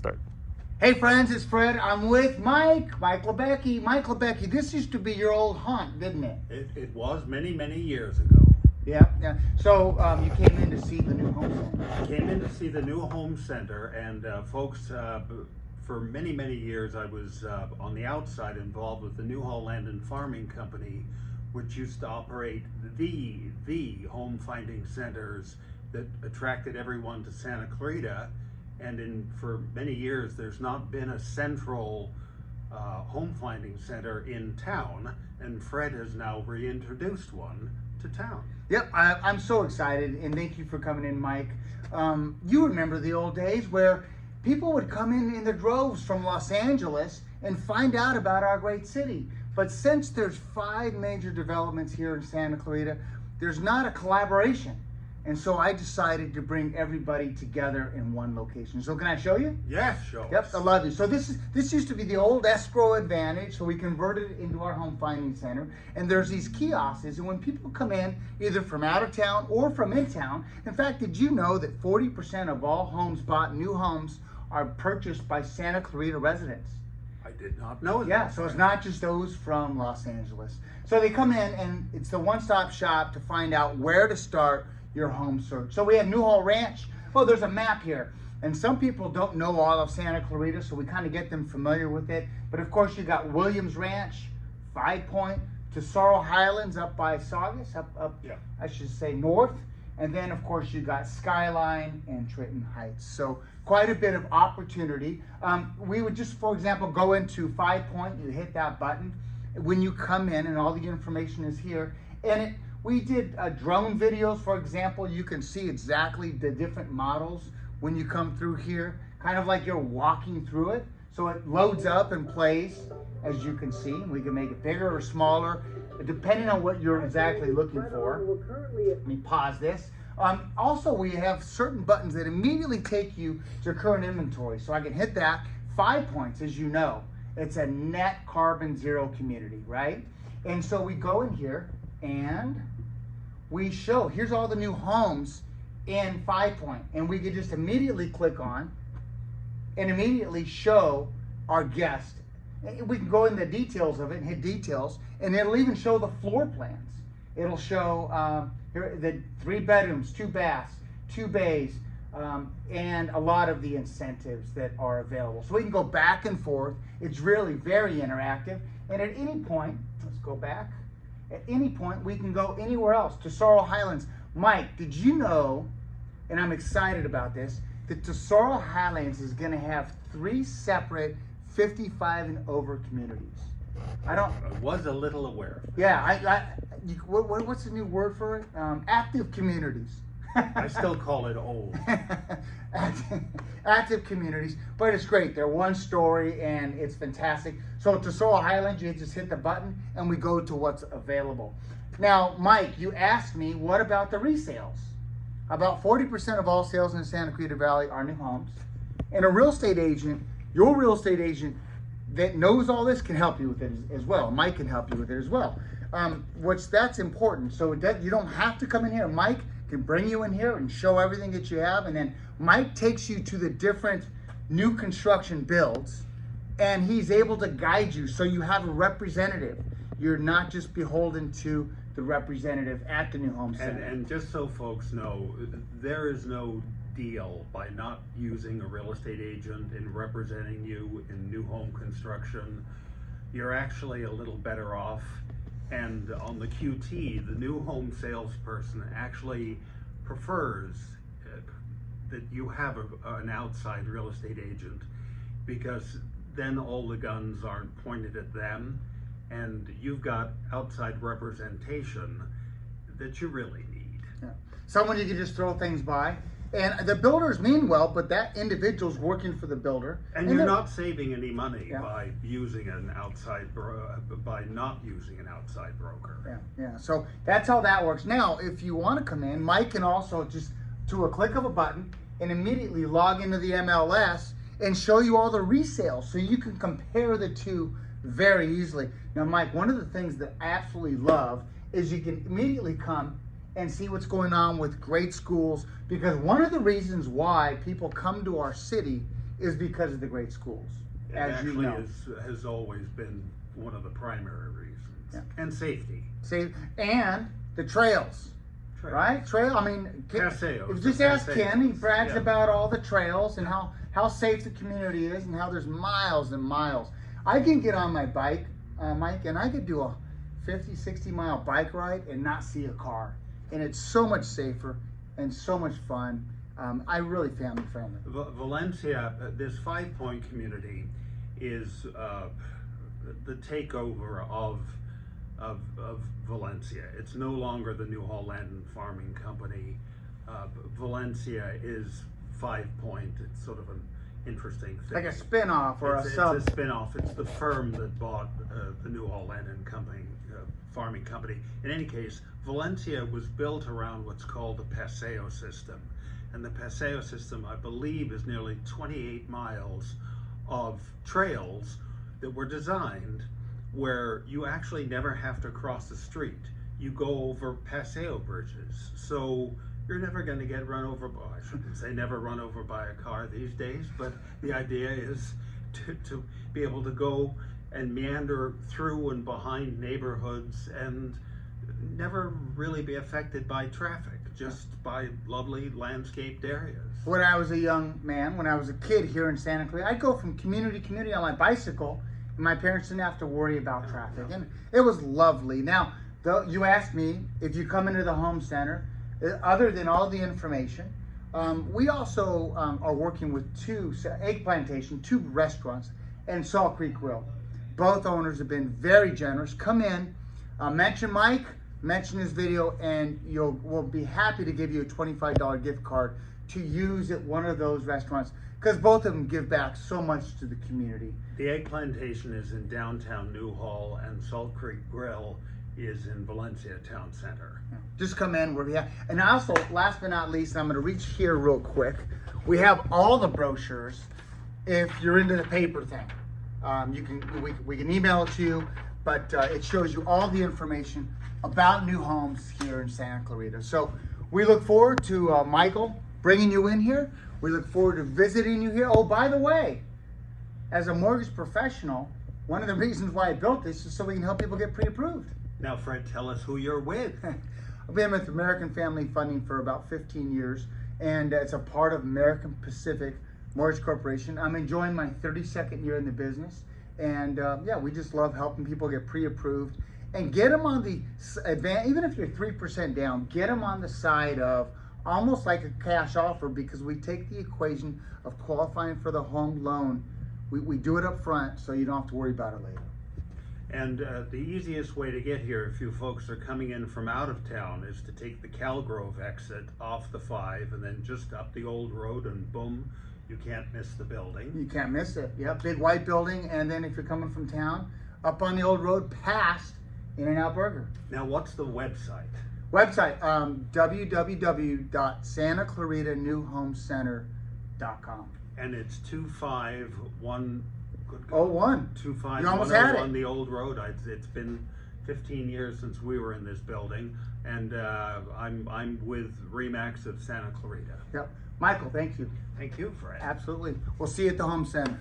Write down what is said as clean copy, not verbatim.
start. Hey friends, it's Fred. I'm with Mike Lebecki. Mike Lebecki, this used to be your old haunt, didn't it? It was many years ago. Yeah. So you came in to see the new home center. I came in to see the new home center, and folks, for many years I was on the outside involved with the Newhall Land and Farming Company, which used to operate the home finding centers that attracted everyone to Santa Clarita. And for many years, there's not been a central home finding center in town, and Fred has now reintroduced one to town. Yep, I'm so excited, and thank you for coming in, Mike. You remember the old days where people would come in the droves from Los Angeles and find out about our great city. But since there's 5 major developments here in Santa Clarita, there's not a collaboration. And so I decided to bring everybody together in one location. So can I show you? Yes, show us. Yep, I love you. So this used to be the old escrow advantage, so we converted it into our home finding center. And there's these kiosks, and when people come in, either from out of town or from in town, in fact, did you know that 40% of all homes bought, new homes, are purchased by Santa Clarita residents? I did not know that. Yeah, so it's not just those from Los Angeles. So they come in, and it's the one-stop shop to find out where to start your home search. So we have Newhall Ranch. Oh, there's a map here. And some people don't know all of Santa Clarita, so we kind of get them familiar with it. But of course, you got Williams Ranch, 5 Point, Tesoro Highlands up by Saugus, Yeah. I should say north. And then, of course, you got Skyline and Trenton Heights. So quite a bit of opportunity. We would just, for example, go into 5 Point. You hit that button. When you come in, and all the information is here. And we did drone videos, for example. You can see exactly the different models when you come through here, kind of like you're walking through it. So it loads up and plays, as you can see. We can make it bigger or smaller, depending on what you're exactly looking for. Let me pause this. Also, we have certain buttons that immediately take you to current inventory. So I can hit that. 5 Points, as you know, it's a net carbon zero community, right? And so we go in here and we show, here's all the new homes in 5 Point, and we could just immediately click on and immediately show our guest. We can go in the details of it and hit details, and it'll even show the floor plans. It'll show here the 3 bedrooms, 2 baths, 2 bays, and a lot of the incentives that are available. So we can go back and forth. It's really very interactive, and at any point, let's go back. At any point, we can go anywhere else. Tesoro Highlands. Mike, did you know, and I'm excited about this, that Tesoro Highlands is going to have 3 separate 55 and over communities? I was a little aware. Yeah, what's the new word for it? Active communities. I still call it old. Active communities, but it's great. They're 1 story and it's fantastic. So Tesoro Highlands, you just hit the button and we go to what's available. Now, Mike, you asked me, what about the resales? About 40% of all sales in the Santa Clarita Valley are new homes. And a real estate agent, your real estate agent that knows all this can help you with it as well. Mike can help you with it as well. That's important. So you don't have to come in here. Mike can bring you in here and show everything that you have, and then Mike takes you to the different new construction builds, and he's able to guide you so you have a representative. You're not just beholden to the representative at the new home center. And just so folks know, there is no deal by not using a real estate agent in representing you in new home construction. You're actually a little better off. And on the QT, the new home salesperson actually prefers that you have an outside real estate agent, because then all the guns aren't pointed at them, and you've got outside representation that you really need. Yeah. Someone you can just throw things by. And the builders mean well, but that individual's working for the builder. And you're not saving any money Yeah. by using an outside by not using an outside broker. Yeah. So that's how that works. Now, if you want to come in, Mike can also just, to a click of a button, and immediately log into the MLS and show you all the resales, so you can compare the two very easily. Now, Mike, one of the things that I absolutely love is you can immediately come and see what's going on with great schools, because one of the reasons why people come to our city is because of the great schools, It as you actually know. has always been one of the primary reasons. Yeah. And safety. And the trails. Right? Trail, I mean, Paseo. if you just ask Paseo. Ken, he brags Yeah. about all the trails and how safe the community is and how there's miles and miles. I can get on my bike, Mike, and I could do a 50, 60 mile bike ride and not see a car. And it's so much safer and so much fun. I really family friendly. Valencia, this 5 Point community is the takeover of Valencia. It's no longer the New Holland Farming Company. Valencia is 5 Point. It's sort of an interesting thing. Like a spin-off or It's a spin-off. It's the firm that bought the New Holland Company Farming Company. In any case, Valencia was built around what's called the Paseo system. And the Paseo system, I believe, is nearly 28 miles of trails that were designed where you actually never have to cross the street. You go over Paseo bridges. So you're never going to get run over by, I shouldn't say never run over by a car these days, but the idea is to be able to go and meander through and behind neighborhoods and never really be affected by traffic, just by lovely landscaped areas. When I was a young man, when I was a kid here in Santa Clarita, I'd go from community to community on my bicycle, and my parents didn't have to worry about traffic, and it was lovely. Now, you asked me if you come into the home center, other than all the information, we also are working with two restaurants, and Salt Creek Grill. Both owners have been very generous. Come in, mention Mike, mention his video, and we'll be happy to give you a $25 gift card to use at one of those restaurants, because both of them give back so much to the community. The Egg Plantation is in downtown Newhall, and Salt Creek Grill is in Valencia Town Center. Just come in where we have, and also, last but not least, I'm going to reach here real quick. We have all the brochures. If you're into the paper thing, we can email it to you, but it shows you all the information about new homes here in Santa Clarita. So we look forward to Michael bringing you in here. We look forward to visiting you here. Oh, by the way, as a mortgage professional, one of the reasons why I built this is so we can help people get pre-approved. Now, Fred, tell us who you're with. I've been with American Family Funding for about 15 years, and it's a part of American Pacific Mortgage Corporation. I'm enjoying my 32nd year in the business, and yeah, we just love helping people get pre-approved and get them on the even if you're 3% down, get them on the side of almost like a cash offer, because we take the equation of qualifying for the home loan. We do it up front, so you don't have to worry about it later. And the easiest way to get here, if you folks are coming in from out of town, is to take the Calgrove exit off the 5 and then just up the old road, and boom, you can't miss the building. You can't miss it. Yeah, big white building, and then if you're coming from town, up on the old road past In-N-Out Burger. Now, what's the website? Website, www.SantaClaritaNewHomeCenter.com. And it's 251. Good God. 01. 25101, You almost had it. the old road. It's been 15 years since we were in this building, and I'm with Remax of Santa Clarita. Yep. Michael, thank you. Thank you, Fred. Absolutely. We'll see you at the home center.